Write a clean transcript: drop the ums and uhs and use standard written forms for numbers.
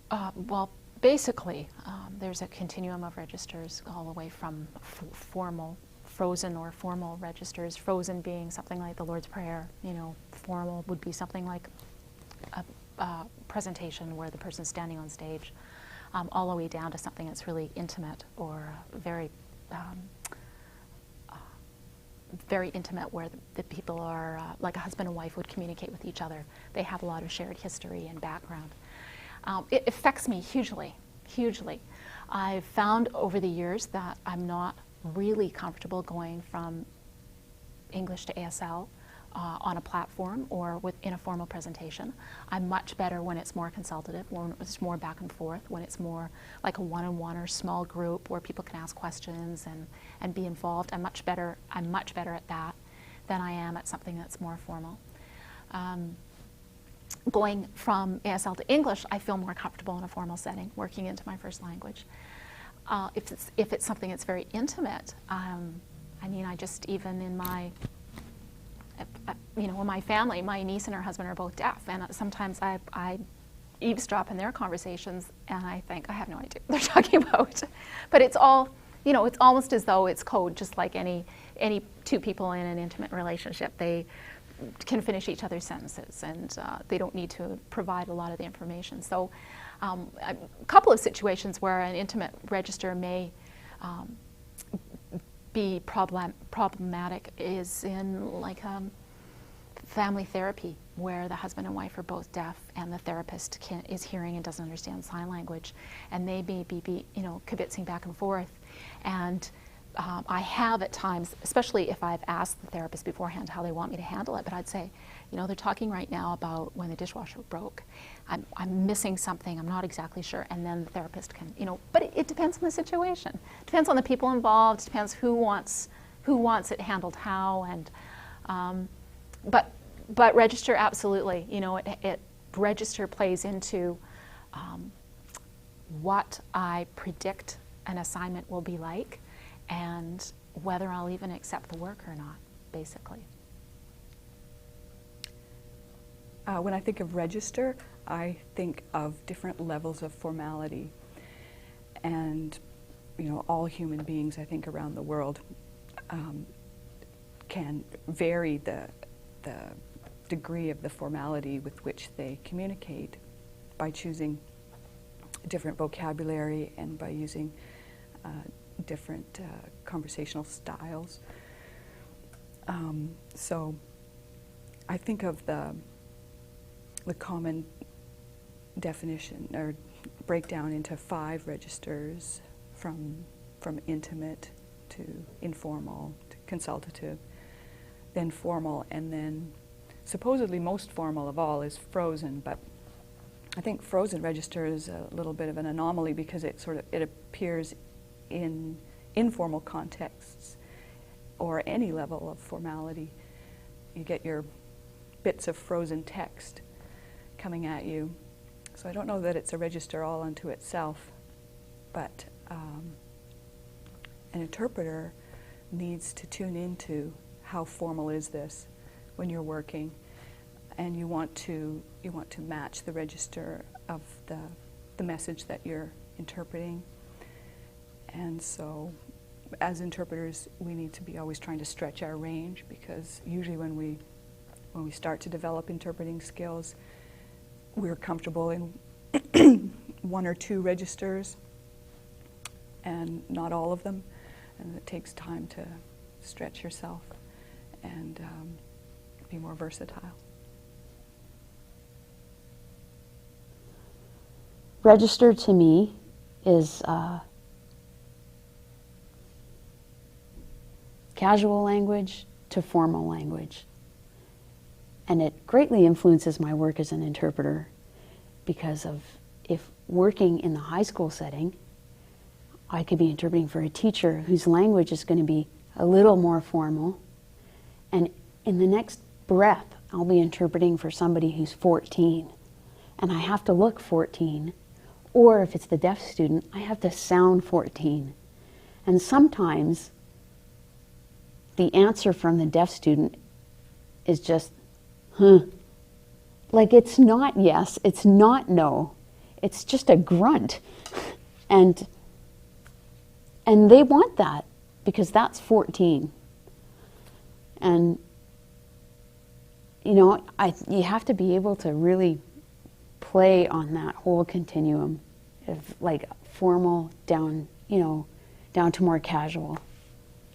Well, basically, there's a continuum of registers all the way from formal, frozen or formal registers, frozen being something like the Lord's Prayer, formal would be something like a presentation where the person's standing on stage, all the way down to something that's really intimate or very very intimate, where the people are like a husband and wife would communicate with each other. They have a lot of shared history and background. It affects me hugely, hugely. I've found over the years that I'm not really comfortable going from English to ASL on a platform or in a formal presentation. I'm much better when it's more consultative, when it's more back and forth, when it's more like a one-on-one or small group where people can ask questions and be involved. I'm much better at that than I am at something that's more formal. Going from ASL to English, I feel more comfortable in a formal setting, working into my first language. If it's something that's very intimate, I just even in my in my family, my niece and her husband are both deaf, and sometimes I eavesdrop in their conversations, and I think I have no idea what they're talking about. But it's all, it's almost as though it's code, just like any two people in an intimate relationship. They can finish each other's sentences, and they don't need to provide a lot of the information. So a couple of situations where an intimate register may be problematic is in like family therapy, where the husband and wife are both deaf and the therapist is hearing and doesn't understand sign language, and they may be kibitzing back and forth. And I have at times, especially if I've asked the therapist beforehand how they want me to handle it, but I'd say, they're talking right now about when the dishwasher broke. I'm missing something, I'm not exactly sure, and then the therapist can, but it depends on the situation. It depends on the people involved, it depends who wants it handled how, and but register, absolutely, register plays into what I predict an assignment will be like, and whether I'll even accept the work or not, basically. When I think of register, I think of different levels of formality. And, all human beings, I think, around the world can vary the degree of the formality with which they communicate by choosing different vocabulary and by using different conversational styles. So I think of the common definition or breakdown into 5 registers, from intimate to informal to consultative, then formal, and then supposedly most formal of all is frozen. But I think frozen register is a little bit of an anomaly because it appears in informal contexts or any level of formality. You get your bits of frozen text coming at you. So I don't know that it's a register all unto itself, but an interpreter needs to tune into how formal is this when you're working, and you want to match the register of the message that you're interpreting. And so as interpreters, we need to be always trying to stretch our range, because usually when we start to develop interpreting skills, we're comfortable in 1 or 2 registers and not all of them, and it takes time to stretch yourself and be more versatile. Register to me is casual language to formal language. And it greatly influences my work as an interpreter, because of if working in the high school setting, I could be interpreting for a teacher whose language is going to be a little more formal, and in the next breath I'll be interpreting for somebody who's 14, and I have to look 14, or if it's the deaf student, I have to sound 14. And sometimes the answer from the deaf student is just, like, it's not yes, it's not no. it's just a grunt. And they want that because that's 14. And you know, you have to be able to really play on that whole continuum of like formal down, you know, down to more casual.